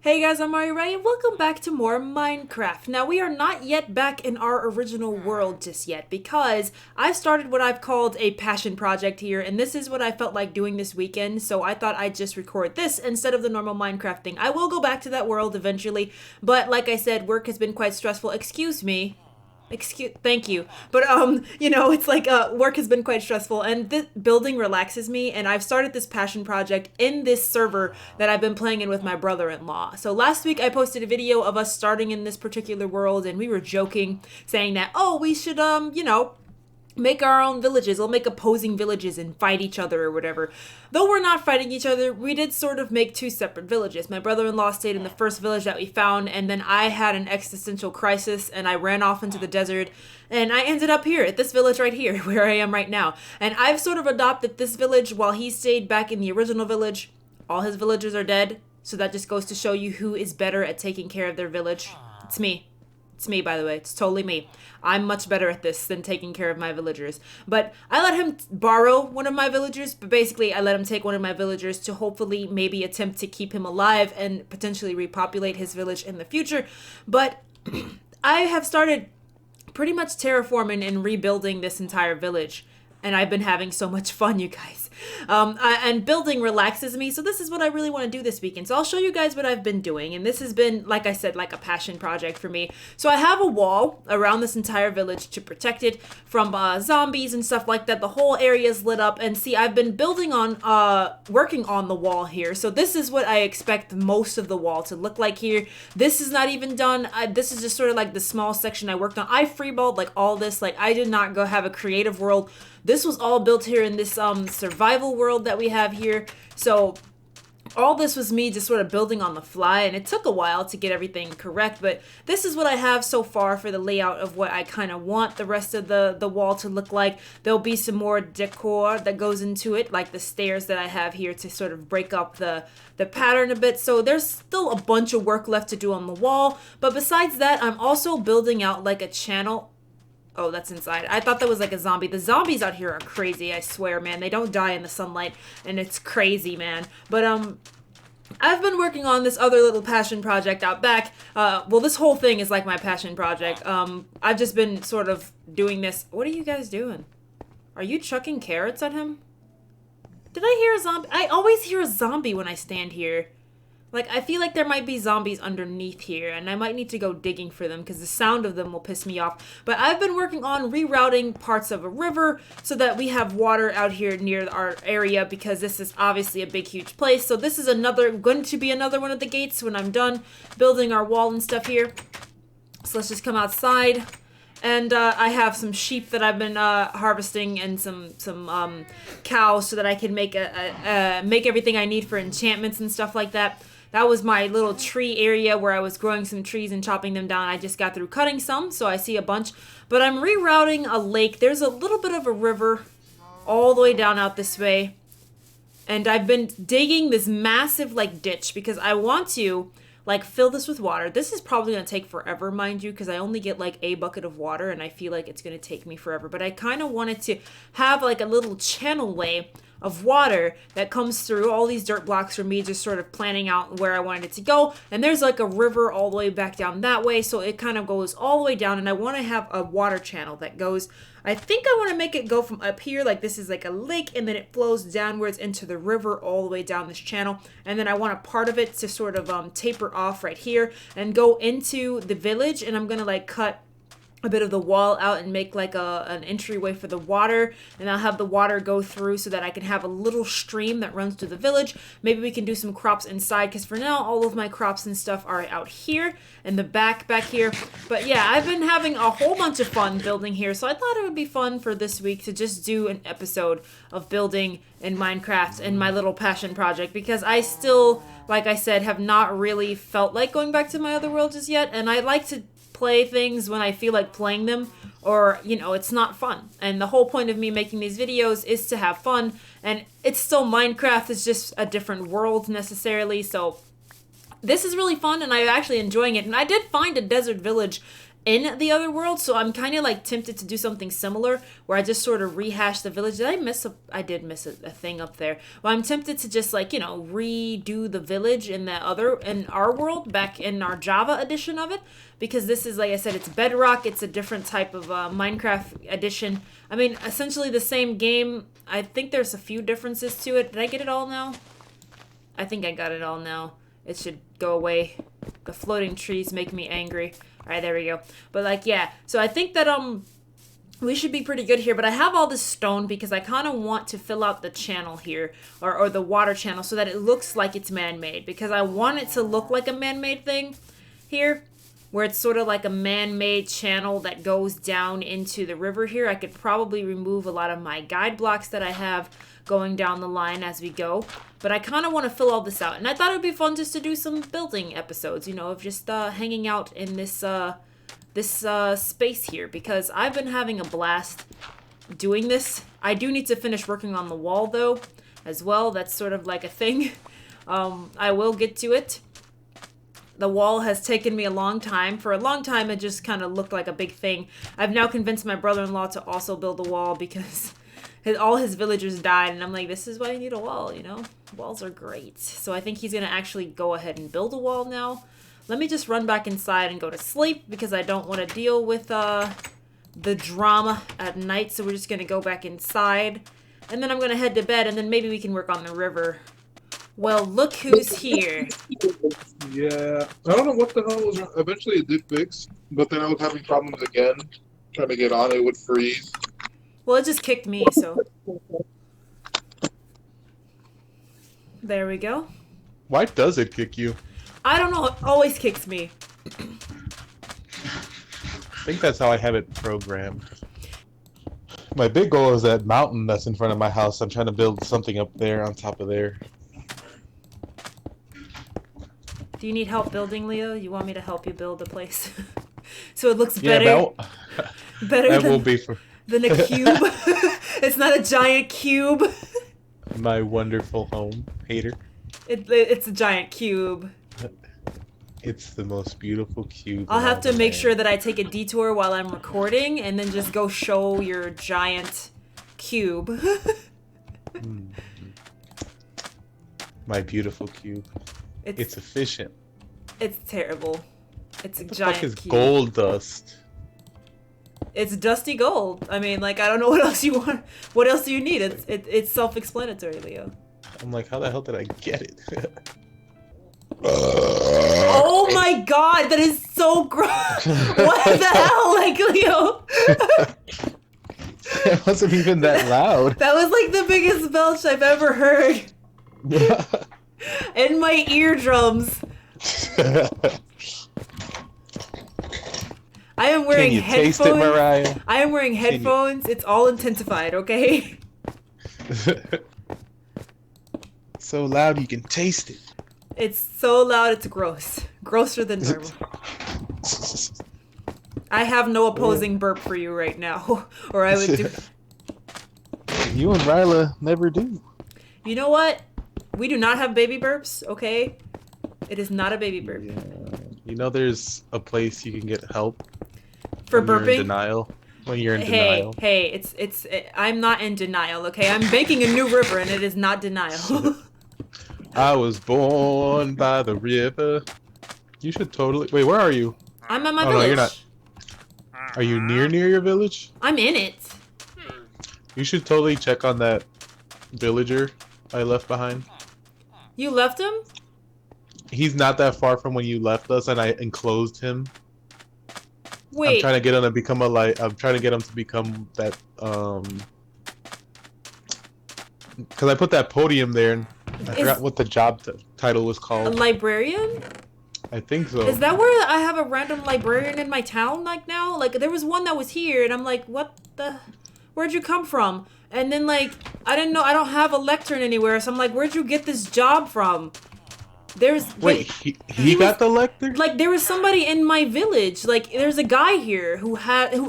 Hey guys, I'm Mario Ray, and welcome back to more Minecraft. Now, we are not yet back in our original world just yet, because I've started what I've called a passion project here, and this is what I felt like doing this weekend, so I thought I'd just record this instead of the normal Minecraft thing. I will go back to that world eventually, but like I said, work has been quite stressful. Thank you. But it's like work has been quite stressful, and this building relaxes me, and I've started this passion project in this server that I've been playing in with my brother-in-law. So last week I posted a video of us starting in this particular world, and we were joking, saying that, oh, we should make our own villages. We'll make opposing villages and fight each other or whatever. Though we're not fighting each other, we did sort of make two separate villages. My brother-in-law stayed in the first village that we found, and then I had an existential crisis and I ran off into the desert, and I ended up here at this village right here where I am right now. And I've sort of adopted this village while he stayed back in the original village. All his villagers are dead, so that just goes to show you who is better at taking care of their village. It's me. It's me, by the way. It's totally me. I'm much better at this than taking care of my villagers. But I let him borrow one of my villagers, but basically I let him take one of my villagers to hopefully maybe attempt to keep him alive and potentially repopulate his village in the future. But I have started pretty much terraforming and rebuilding this entire village. And I've been having so much fun, you guys. And building relaxes me, so this is what I really want to do this weekend. So I'll show you guys what I've been doing, and this has been, like I said, like a passion project for me. So I have a wall around this entire village to protect it from zombies and stuff like that. The whole area is lit up, and see, I've been building on, working on the wall here. So this is what I expect most of the wall to look like here. This is not even done. This is just sort of like the small section I worked on. I freeballed like all this. Like, I did not go have a creative world. This was all built here in this survival world that we have here. So all this was me just sort of building on the fly, and it took a while to get everything correct, but this is what I have so far for the layout of what I kind of want the rest of the wall to look like. There'll be some more decor that goes into it, like the stairs that I have here to sort of break up the pattern a bit. So there's still a bunch of work left to do on the wall, but besides that, I'm also building out like a channel. Oh, that's inside. I thought that was like a zombie. The zombies out here are crazy, I swear, man. They don't die in the sunlight, and it's crazy, man. But, I've been working on this other little passion project out back. Well, this whole thing is like my passion project. I've just been sort of doing this. What are you guys doing? Are you chucking carrots at him? Did I hear a zombie? I always hear a zombie when I stand here. Like, I feel like there might be zombies underneath here, and I might need to go digging for them because the sound of them will piss me off. But I've been working on rerouting parts of a river so that we have water out here near our area, because this is obviously a big, huge place. So this is going to be another one of the gates when I'm done building our wall and stuff here. So let's just come outside. And I have some sheep that I've been harvesting, and some cows, so that I can make make everything I need for enchantments and stuff like that. That was my little tree area where I was growing some trees and chopping them down. I just got through cutting some, so I see a bunch. But I'm rerouting a lake. There's a little bit of a river all the way down out this way. And I've been digging this massive like ditch because I want to like fill this with water. This is probably going to take forever, mind you, because I only get like a bucket of water, and I feel like it's going to take me forever. But I kind of wanted to have like a little channel way of water that comes through all these dirt blocks for me just sort of planning out where I wanted it to go. And there's like a river all the way back down that way, so it kind of goes all the way down, and I want to have a water channel that goes, I think I want to make it go from up here, like this is like a lake, and then it flows downwards into the river all the way down this channel. And then I want a part of it to sort of taper off right here and go into the village, and I'm going to like cut a bit of the wall out and make like an entryway for the water, and I'll have the water go through so that I can have a little stream that runs through the village. Maybe we can do some crops inside, because for now all of my crops and stuff are out here in the back here. But yeah, I've been having a whole bunch of fun building here, so I thought it would be fun for this week to just do an episode of building in Minecraft and my little passion project, because I still, like I said, have not really felt like going back to my other world just yet, and I like to play things when I feel like playing them, or it's not fun. And the whole point of me making these videos is to have fun, and it's still Minecraft, it's just a different world necessarily. So this is really fun, and I'm actually enjoying it. And I did find a desert village in the other world, so I'm kind of like tempted to do something similar where I just sort of rehash the village. I did miss a thing up there. Well, I'm tempted to just like, redo the village in our world back in our Java edition of it, because this is, like I said, it's Bedrock. It's a different type of Minecraft edition. I mean, essentially the same game. I think there's a few differences to it. Did I get it all now? I think I got it all now. It should go away. The floating trees make me angry. All right, there we go. But like, yeah. So I think that we should be pretty good here. But I have all this stone because I kind of want to fill out the channel here, or the water channel, so that it looks like it's man-made. Because I want it to look like a man-made thing here, where it's sort of like a man-made channel that goes down into the river here. I could probably remove a lot of my guide blocks that I have going down the line as we go. But I kind of want to fill all this out. And I thought it would be fun just to do some building episodes, of just hanging out in this space here. Because I've been having a blast doing this. I do need to finish working on the wall, though, as well. That's sort of like a thing. I will get to it. The wall has taken me a long time. For a long time, it just kind of looked like a big thing. I've now convinced my brother-in-law to also build a wall because all his villagers died. And I'm like, this is why you need a wall, Walls are great. So I think he's going to actually go ahead and build a wall now. Let me just run back inside and go to sleep because I don't want to deal with the drama at night. So we're just going to go back inside. And then I'm going to head to bed, and then maybe we can work on the river. Well, look who's here. Yeah, I don't know what the hell was wrong. Eventually it did fix, but then I was having problems again. Trying to get on, it would freeze. Well, it just kicked me, so. There we go. Why does it kick you? I don't know, it always kicks me. I think that's how I have it programmed. My big goal is that mountain that's in front of my house. I'm trying to build something up there on top of there. Do you need help building, Leo? You want me to help you build a place? So it looks better. Better than a cube. It's not a giant cube. My wonderful home, hater. It's a giant cube. It's the most beautiful cube. I'll have to make sure that I take a detour while I'm recording and then just go show your giant cube. My beautiful cube. It's efficient. It's terrible. It's a what the giant fuck is cube. Gold dust? It's dusty gold. I mean, like, I don't know what else you want. What else do you need? It's self-explanatory, Leo. I'm like, how the hell did I get it? Oh my god, that is so gross. What the hell, like, Leo? It wasn't even that loud. That was like the biggest belch I've ever heard. In my eardrums. I am wearing headphones. Taste it, Mariah? I am wearing headphones. It's all intensified, okay? So loud you can taste it. It's so loud, it's gross. Grosser than normal. I have no opposing burp for you right now, or I would do. You and Ryla never do. You know what? We do not have baby burps, okay? It is not a baby burp. Yeah. You know there's a place you can get help for when burping? You're in denial. When you're in denial. Hey, I'm not in denial, okay? I'm making a new river and it is not denial. I was born by the river. You should totally... Wait, where are you? I'm at my village. No, you're not. Are you near your village? I'm in it. You should totally check on that villager I left behind. You left him? He's not that far from when you left us, and I enclosed him. Wait. I'm trying to get him to become I'm trying to get him to become that. Because I put that podium there, and I forgot what the job title was called. A librarian? I think so. Is that where I have a random librarian in my town like now? Like there was one that was here, and I'm like, what the? Where'd you come from? And then like I didn't know. I don't have a lectern anywhere, so I'm like, where'd you get this job from? Wait, he got the lectern? Like there was somebody in my village. Like there's a guy here who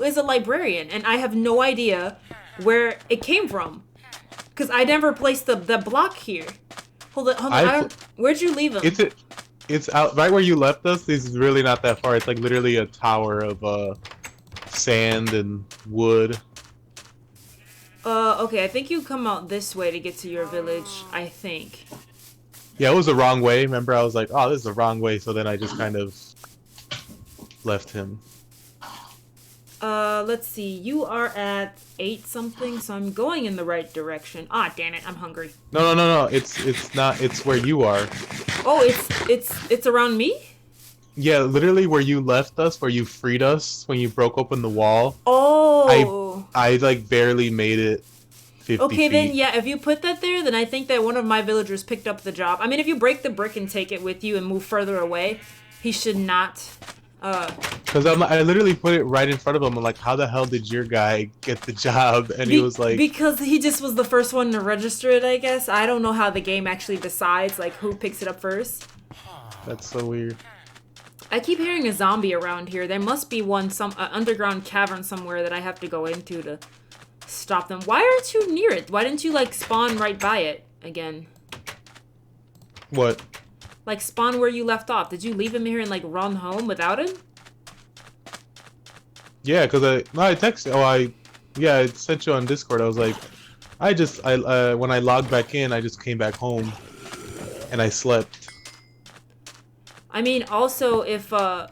is a librarian, and I have no idea where it came from, because I never placed the block here. Hold on. Where'd you leave him? it's out right where you left us. Is really not that far. It's like literally a tower of sand and wood. Okay, I think you come out this way to get to your village, I think. Yeah, it was the wrong way. Remember, I was like, oh, this is the wrong way. So then I just kind of left him. Let's see. You are at 8 something, so I'm going in the right direction. Ah, damn it, I'm hungry. No. It's not. It's where you are. Oh, it's around me? Yeah, literally where you left us, where you freed us when you broke open the wall. Oh. I like barely made it 50 Okay, feet. then yeah, if you put that there, then I think that one of my villagers picked up the job. I mean, if you break the brick and take it with you and move further away, he should not. Because I literally put it right in front of him. I'm like, how the hell did your guy get the job? And he was like, because he just was the first one to register it, I guess. I don't know how the game actually decides, like, who picks it up first. that's so weird. I keep hearing a zombie around here. There must be some underground cavern somewhere that I have to go into to stop them. Why aren't you near it? Why didn't you, like, spawn right by it again? What? Like, spawn where you left off. Did you leave him here and, like, run home without him? Yeah, because I texted. I sent you on Discord. I was like, when I logged back in, I just came back home, and I slept. I mean, also, if, Oh,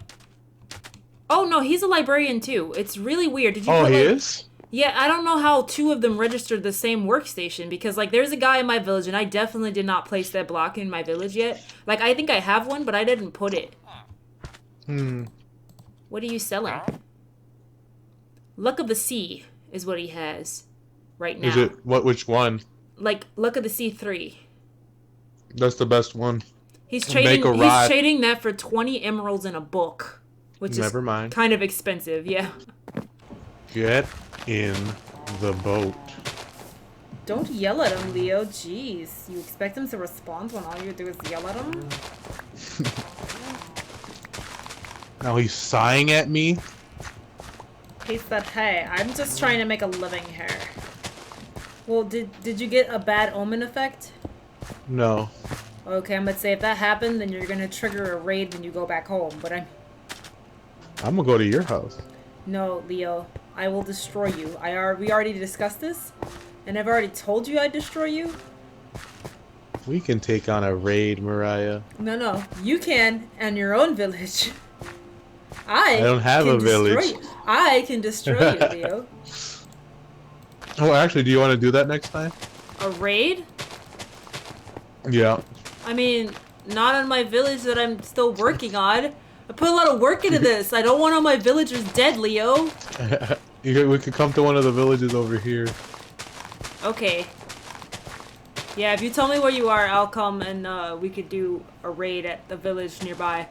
no, he's a librarian, too. It's really weird. Did you Oh, put, he like... is? Yeah, I don't know how 2 of them registered the same workstation, because, like, there's a guy in my village, and I definitely did not place that block in my village yet. Like, I think I have one, but I didn't put it. What are you selling? Luck of the Sea is what he has right now. Is it which one? Like, Luck of the Sea 3. That's the best one. He's Make trading a rod. that for 20 emeralds and a book, which Never is mind. kind of expensive, yeah. Get in the boat. Don't yell at him, Leo. Jeez. You expect him to respond when all you do is yell at him? Now he's sighing at me. He said, hey, I'm just trying to make a living here. Well, did you get a bad omen effect? No. Okay, I'm gonna say if that happened, then you're gonna trigger a raid when you go back home, but I'm gonna go to your house. No, Leo. I will destroy you. We already discussed this, and I've already told you I'd destroy you. We can take on a raid, Mariah. No. You can, and your own village. I don't have a village. I can destroy you, Leo. Oh, actually, do you want to do that next time? A raid? Yeah. I mean, not on my village that I'm still working on. I put a lot of work into this. I don't want all my villagers dead, Leo. We could come to one of the villages over here. Okay. Yeah, if you tell me where you are, I'll come and we could do a raid at the village nearby.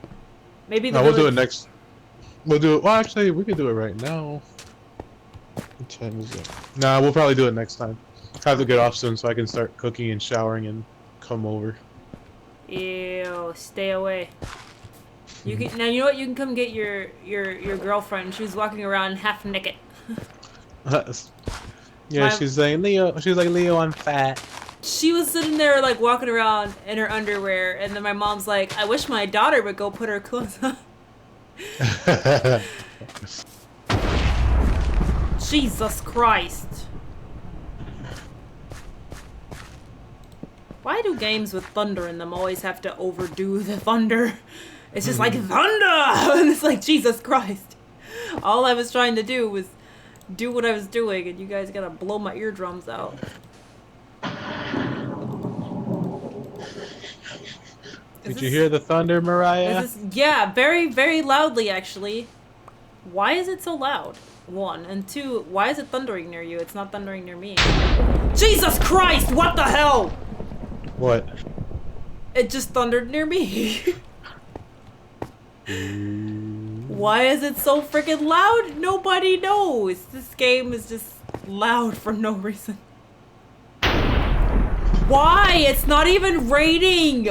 Maybe the No, village... we'll do it next. We'll do it. Well, actually, we could do it right now. What time is it? Nah, we'll probably do it next time. I have to get off soon so I can start cooking and showering and come over. Ew, stay away. You can now. You know what? You can come get your girlfriend. She was walking around half naked. Yeah, My- she's like Leo. She's like Leo. I'm fat. She was sitting there like walking around in her underwear, and then my mom's like, "I wish my daughter would go put her clothes on." Jesus Christ! Why do games with thunder in them always have to overdo the thunder? It's just like thunder, and it's like Jesus Christ. All I was trying to do was do what I was doing, and you guys gotta blow my eardrums out. Did you hear the thunder, Mariah? Yeah, very, very loudly, actually. Why is it so loud? 1. And 2, why is it thundering near you? It's not thundering near me. Jesus Christ, what the hell? What? It just thundered near me. Why is it so freaking loud? Nobody knows. This game is just loud for no reason. Why? It's not even raining.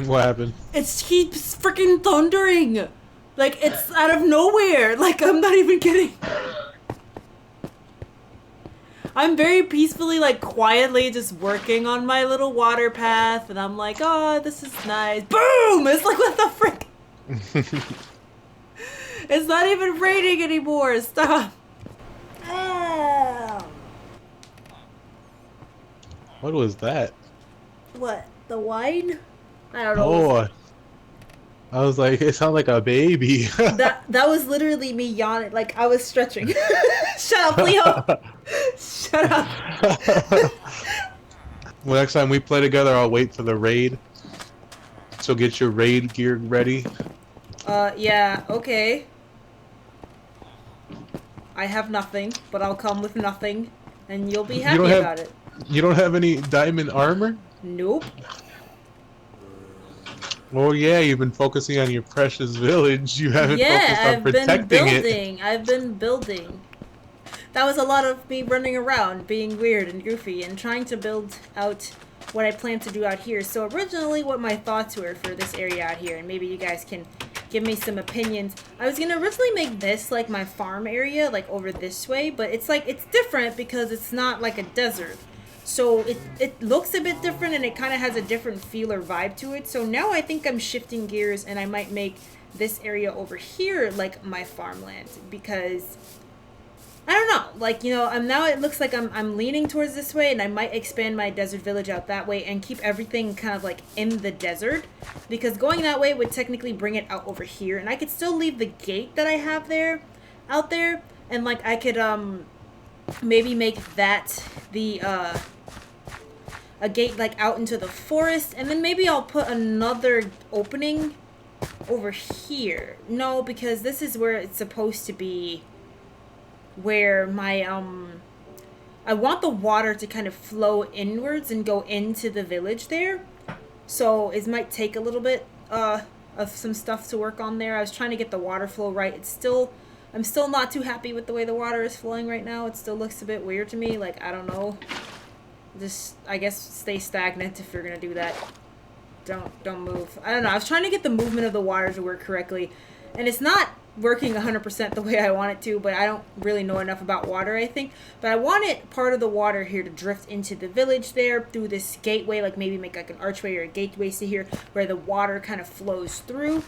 What happened? It keeps freaking thundering. Like, it's out of nowhere. Like, I'm not even kidding. I'm very peacefully, like, quietly just working on my little water path, and I'm like, oh, this is nice. Boom! It's like, what the frick? It's not even raining anymore. Stop. What was that? What? The wine? I don't know. Oh, I was like, it sounded like a baby. That was literally me yawning. Like, I was stretching. Shut up, Leo. Shut up. Well, next time we play together, I'll wait for the raid. So get your raid gear ready. Yeah, okay. I have nothing, but I'll come with nothing, and you'll be happy about it. You don't have any diamond armor? Nope. Well, yeah, you've been focusing on your precious village. You haven't focused on protecting it. I've been building. That was a lot of me running around, being weird and goofy, and trying to build out what I plan to do out here. So originally what my thoughts were for this area out here, and maybe you guys can give me some opinions. I was gonna originally make this like my farm area, like over this way, but it's like, it's different because it's not like a desert. So it looks a bit different, and it kind of has a different feel or vibe to it. So now I think I'm shifting gears, and I might make this area over here like my farmland, because I don't know, like, you know, now it looks like I'm leaning towards this way, and I might expand my desert village out that way and keep everything kind of like in the desert, because going that way would technically bring it out over here, and I could still leave the gate that I have there out there, and like I could maybe make that the a gate like out into the forest, and then maybe I'll put another opening over here. No, because this is where it's supposed to be, where my I want the water to kind of flow inwards and go into the village there. So it might take a little bit of some stuff to work on there. I was trying to get the water flow right. I'm still not too happy with the way the water is flowing right now. It still looks a bit weird to me. Like, I don't know. Just, I guess, stay stagnant if you're gonna do that. Don't move. I don't know. I was trying to get the movement of the water to work correctly, and it's not working 100% the way I want it to, but I don't really know enough about water, I think. But I wanted part of the water here to drift into the village there through this gateway, like maybe make like an archway or a gateway to here where the water kind of flows through.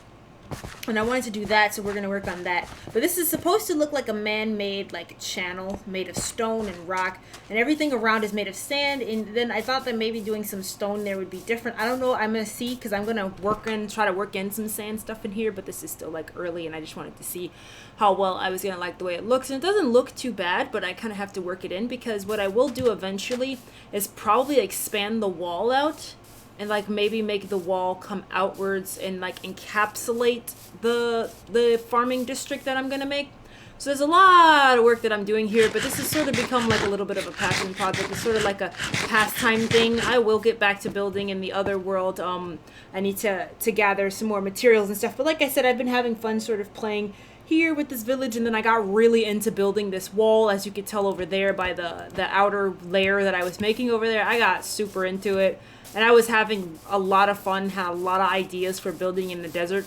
And I wanted to do that, so we're going to work on that. But this is supposed to look like a man-made like channel made of stone and rock, and everything around is made of sand. And then I thought that maybe doing some stone there would be different. I don't know. I'm going to see, because I'm going to try to work in some sand stuff in here, but this is still like early, and I just wanted to see how well I was going to like the way it looks. And it doesn't look too bad, but I kind of have to work it in, because what I will do eventually is probably expand the wall out, and like maybe make the wall come outwards and like encapsulate the farming district that I'm gonna make. So there's a lot of work that I'm doing here, but this has sort of become like a little bit of a passion project. It's sort of like a pastime thing. I will get back to building in the other world. I need to gather some more materials and stuff, but like I said, I've been having fun sort of playing here with this village, and then I got really into building this wall, as you could tell over there by the outer layer that I was making over there. I got super into it, and I was having a lot of fun, had a lot of ideas for building in the desert.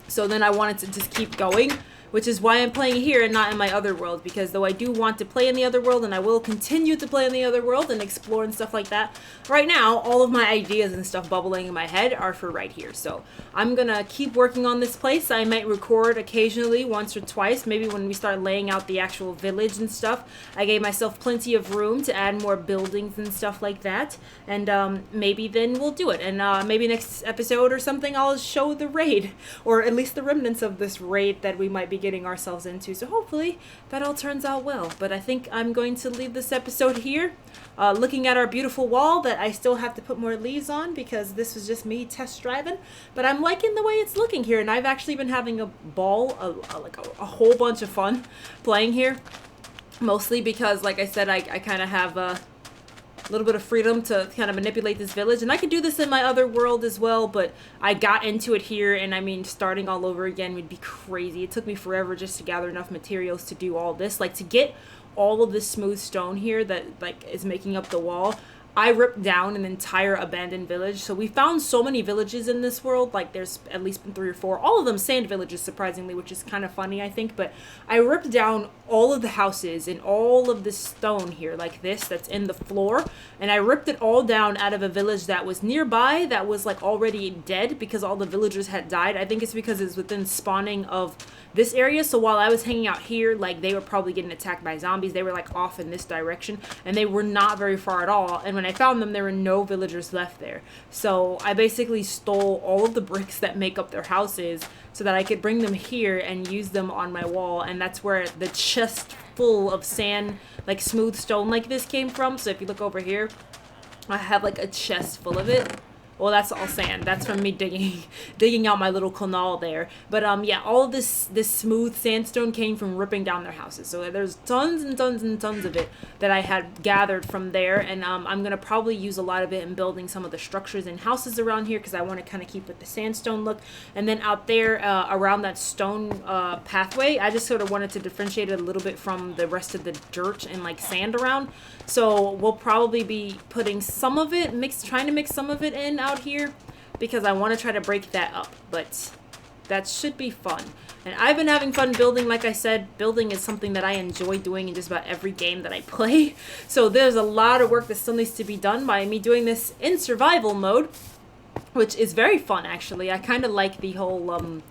So then I wanted to just keep going, which is why I'm playing here and not in my other world, because though I do want to play in the other world, and I will continue to play in the other world and explore and stuff like that, right now all of my ideas and stuff bubbling in my head are for right here. So I'm gonna keep working on this place. I might record occasionally, once or twice, maybe when we start laying out the actual village and stuff. I gave myself plenty of room to add more buildings and stuff like that, and maybe then we'll do it, and maybe next episode or something I'll show the raid, or at least the remnants of this raid that we might be getting ourselves into. So hopefully that all turns out well. But I think I'm going to leave this episode here, looking at our beautiful wall that I still have to put more leaves on, because this was just me test driving. But I'm liking the way it's looking here, and I've actually been having a ball, a whole bunch of fun playing here, mostly because, like I said, I kind of have a little bit of freedom to kind of manipulate this village, and I could do this in my other world as well, but I got into it here, and I mean, starting all over again would be crazy. It took me forever just to gather enough materials to do all this, like to get all of this smooth stone here that like is making up the wall. I ripped down an entire abandoned village. So we found so many villages in this world. Like there's at least been 3 or 4. All of them sand villages, surprisingly, which is kind of funny, I think. But I ripped down all of the houses and all of this stone here, like this, that's in the floor. And I ripped it all down out of a village that was nearby that was like already dead because all the villagers had died. I think it's because it's within spawning of this area. So while I was hanging out here, like they were probably getting attacked by zombies. They were like off in this direction and they were not very far at all. And when I found them, there were no villagers left there. So I basically stole all of the bricks that make up their houses so that I could bring them here and use them on my wall. And that's where the chest full of sand, like smooth stone like this came from. So if you look over here, I have like a chest full of it. Well, that's all sand. That's from me digging out my little canal there. But yeah, all of this smooth sandstone came from ripping down their houses. So there's tons and tons and tons of it that I had gathered from there. And I'm gonna probably use a lot of it in building some of the structures and houses around here because I want to kind of keep with the sandstone look. And then out there around that stone pathway, I just sort of wanted to differentiate it a little bit from the rest of the dirt and like sand around. So we'll probably be putting some of it, trying to mix some of it in out here because I want to try to break that up, but that should be fun. And I've been having fun building. Like I said, building is something that I enjoy doing in just about every game that I play. So there's a lot of work that still needs to be done by me doing this in survival mode, which is very fun actually. I kind of like the whole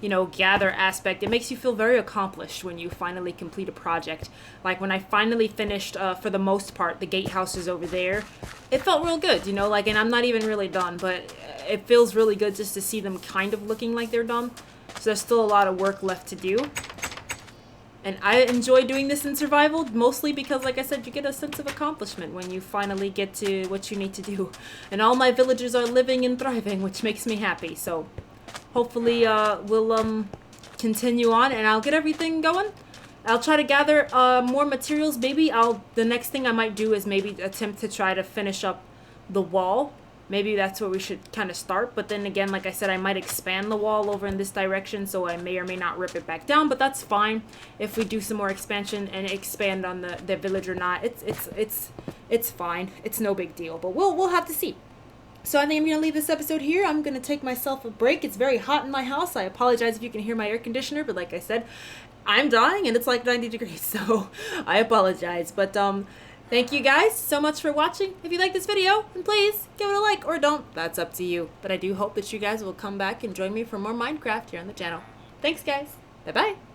you know, gather aspect. It makes you feel very accomplished when you finally complete a project. Like when I finally finished, for the most part, the gatehouses over there, it felt real good, you know, like, and I'm not even really done, but it feels really good just to see them kind of looking like they're done. So there's still a lot of work left to do. And I enjoy doing this in survival, mostly because, like I said, you get a sense of accomplishment when you finally get to what you need to do. And all my villagers are living and thriving, which makes me happy, so hopefully we'll continue on and I'll get everything going. I'll try to gather more materials. Maybe the next thing I might do is maybe attempt to try to finish up the wall. Maybe that's where we should kind of start. But then again, like I said, I might expand the wall over in this direction, so I may or may not rip it back down. But that's fine if we do some more expansion and expand on the village or not. It's fine. It's no big deal. But we'll have to see. So I think I'm going to leave this episode here. I'm going to take myself a break. It's very hot in my house. I apologize if you can hear my air conditioner, but like I said, I'm dying and it's like 90 degrees, so I apologize. But thank you guys so much for watching. If you like this video, then please give it a like or don't. That's up to you. But I do hope that you guys will come back and join me for more Minecraft here on the channel. Thanks, guys. Bye-bye.